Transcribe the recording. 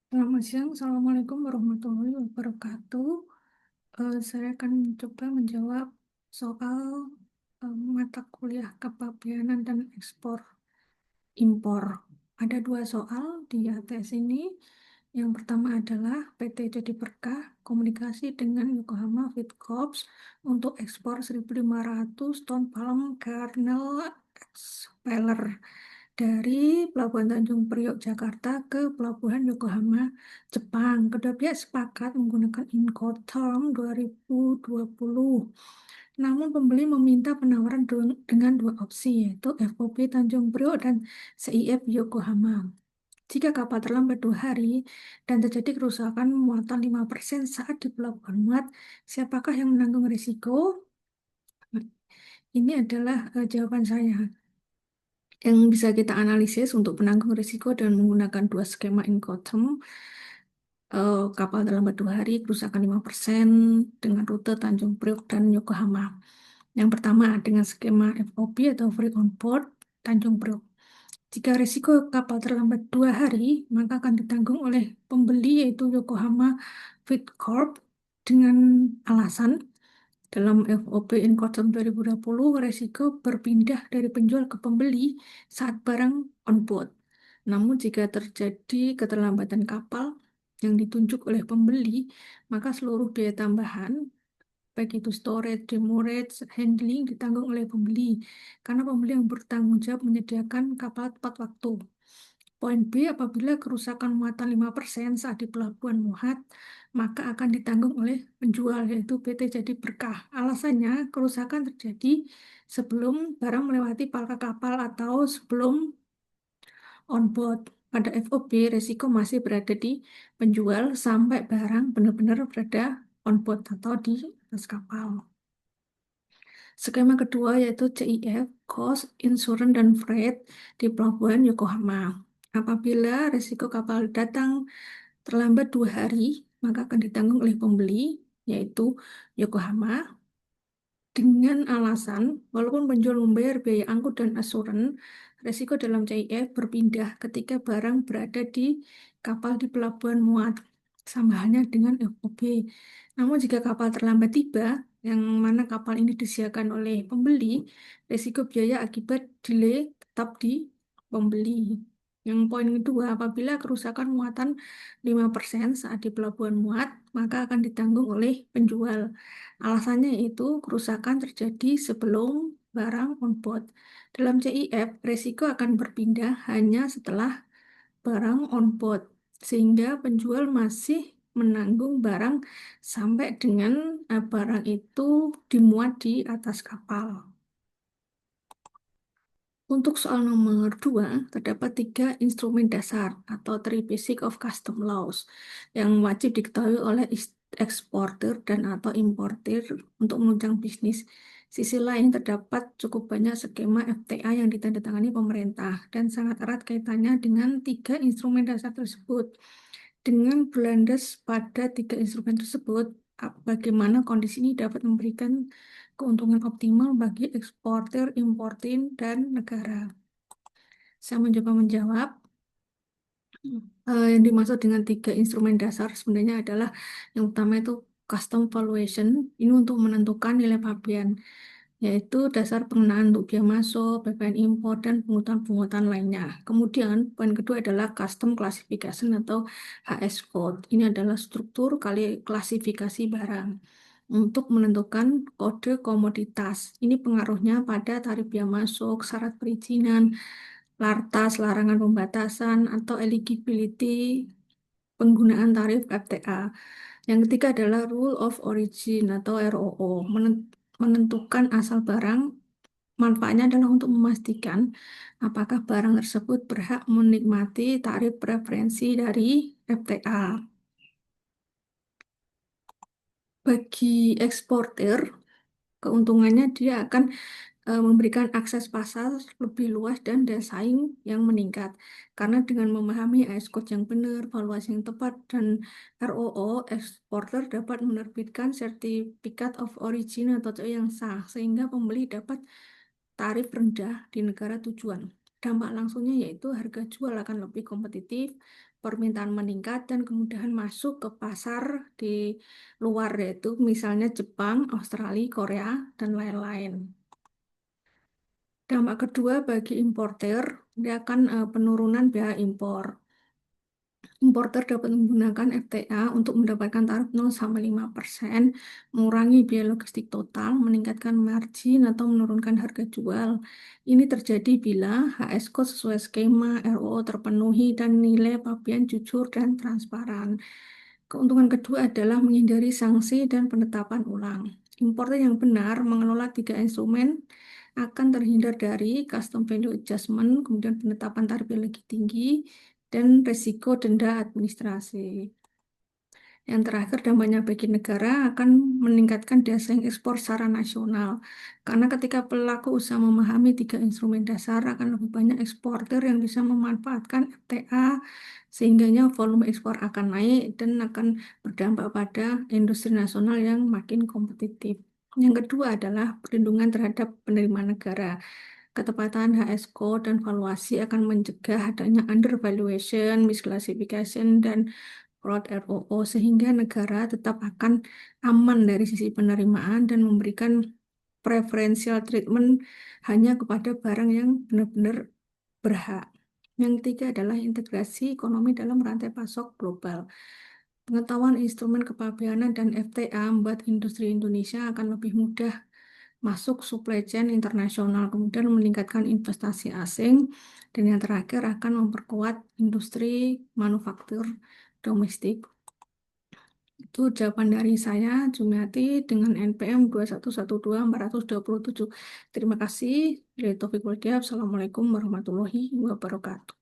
Selamat siang, Assalamualaikum warahmatullahi wabarakatuh. Saya akan mencoba menjawab soal mata kuliah kepabeanan dan ekspor impor. Ada dua soal di ATS ini. Yang pertama adalah PT Jadi Berkah komunikasi dengan Yokohama Feedcorps untuk ekspor 1.500 ton palm kernel expeller dari Pelabuhan Tanjung Priok, Jakarta ke Pelabuhan Yokohama, Jepang. Kedua pihak sepakat menggunakan Incoterm 2020. Namun pembeli meminta penawaran dengan dua opsi, yaitu FOB Tanjung Priok dan CIF Yokohama. Jika kapal terlambat 2 hari dan terjadi kerusakan muatan 5% saat di pelabuhan muat, siapakah yang menanggung risiko? Nah, ini adalah jawaban saya yang bisa kita analisis untuk penanggung risiko dan menggunakan dua skema Incoterm. Kapal terlambat 2 hari, kerusakan 5% dengan rute Tanjung Priok dan Yokohama. Yang pertama dengan skema FOB atau Free On Board Tanjung Priok. Jika risiko kapal terlambat 2 hari, maka akan ditanggung oleh pembeli yaitu Yokohama Feed Corp dengan alasan dalam FOB Incoterm 2020 risiko berpindah dari penjual ke pembeli saat barang on board. Namun jika terjadi keterlambatan kapal yang ditunjuk oleh pembeli, maka seluruh biaya tambahan baik itu storage, demurrage, handling ditanggung oleh pembeli karena pembeli yang bertanggung jawab menyediakan kapal tepat waktu. Poin B, apabila kerusakan muatan 5% saat di pelabuhan Muat, maka akan ditanggung oleh penjual, yaitu PT Jadi Berkah. Alasannya, kerusakan terjadi sebelum barang melewati palka kapal atau sebelum on board. Pada FOB, resiko masih berada di penjual sampai barang benar-benar berada on board atau di atas kapal. Skema kedua yaitu CIF, Cost, Insurance, dan Freight di Pelabuhan Yokohama. Apabila risiko kapal datang terlambat 2 hari, maka akan ditanggung oleh pembeli, yaitu Yokohama, dengan alasan walaupun penjual membayar biaya angkut dan asuran, risiko dalam CIF berpindah ketika barang berada di kapal di pelabuhan muat, sama halnya dengan FOB. Namun jika kapal terlambat tiba, yang mana kapal ini disediakan oleh pembeli, risiko biaya akibat delay tetap di pembeli. Yang poin kedua, apabila kerusakan muatan 5% saat di pelabuhan muat, maka akan ditanggung oleh penjual. Alasannya itu kerusakan terjadi sebelum barang on board. Dalam CIF, risiko akan berpindah hanya setelah barang on board, sehingga penjual masih menanggung barang sampai dengan barang itu dimuat di atas kapal. Untuk soal nomor 2, terdapat 3 instrumen dasar atau three basic of custom laws yang wajib diketahui oleh eksportir dan atau importir untuk menunjang bisnis. Sisi lain, terdapat cukup banyak skema FTA yang ditandatangani pemerintah dan sangat erat kaitannya dengan 3 instrumen dasar tersebut. Dengan berlandas pada 3 instrumen tersebut, bagaimana kondisi ini dapat memberikan keuntungan optimal bagi eksportir, importir, dan negara. Saya mencoba menjawab. Yang dimaksud dengan 3 instrumen dasar sebenarnya adalah yang utama itu custom valuation. Ini untuk menentukan nilai pabean, yaitu dasar pengenaan untuk biaya masuk, PPN impor, dan pungutan-pungutan lainnya. Kemudian, poin kedua adalah custom classification atau HS code. Ini adalah struktur kali klasifikasi barang untuk menentukan kode komoditas. Ini pengaruhnya pada tarif biaya masuk, syarat perizinan, lartas, larangan pembatasan, atau eligibility penggunaan tarif FTA. Yang ketiga adalah Rule of Origin atau ROO, menentukan asal barang. Manfaatnya adalah untuk memastikan apakah barang tersebut berhak menikmati tarif preferensi dari FTA. Bagi eksportir, keuntungannya dia akan memberikan akses pasar lebih luas dan daya saing yang meningkat. Karena dengan memahami AS Code yang benar, valuasi yang tepat, dan ROO, eksporter dapat menerbitkan sertifikat of origin atau CO yang sah, sehingga pembeli dapat tarif rendah di negara tujuan. Dampak langsungnya yaitu harga jual akan lebih kompetitif, permintaan meningkat, dan kemudahan masuk ke pasar di luar, yaitu misalnya Jepang, Australia, Korea, dan lain-lain. Dampak kedua bagi importer, dia akan penurunan biaya impor. Importer dapat menggunakan FTA untuk mendapatkan tarif 0 sampai 5%, mengurangi biaya logistik total, meningkatkan margin atau menurunkan harga jual. Ini terjadi bila HSCO sesuai skema ROO terpenuhi dan nilai pabean jujur dan transparan. Keuntungan kedua adalah menghindari sanksi dan penetapan ulang. Importer yang benar mengelola tiga instrumen akan terhindar dari custom value adjustment, kemudian penetapan tarif yang lebih tinggi, dan risiko denda administrasi. Yang terakhir, dampaknya bagi negara akan meningkatkan daya saing ekspor secara nasional. Karena ketika pelaku usaha memahami tiga instrumen dasar, akan lebih banyak eksportir yang bisa memanfaatkan FTA, sehingganya volume ekspor akan naik dan akan berdampak pada industri nasional yang makin kompetitif. Yang kedua adalah perlindungan terhadap penerimaan negara. Ketepatan HSCO dan valuasi akan mencegah adanya undervaluation, misclassification, dan fraud ROO sehingga negara tetap akan aman dari sisi penerimaan dan memberikan preferential treatment hanya kepada barang yang benar-benar berhak. Yang ketiga adalah integrasi ekonomi dalam rantai pasok global. Pengetahuan instrumen kepabeanan dan FTA membuat industri Indonesia akan lebih mudah masuk supply chain internasional, kemudian meningkatkan investasi asing, dan yang terakhir akan memperkuat industri manufaktur domestik. Itu jawaban dari saya, Jumiati, dengan NPM 2112427. Terima kasih. Assalamualaikum warahmatullahi wabarakatuh.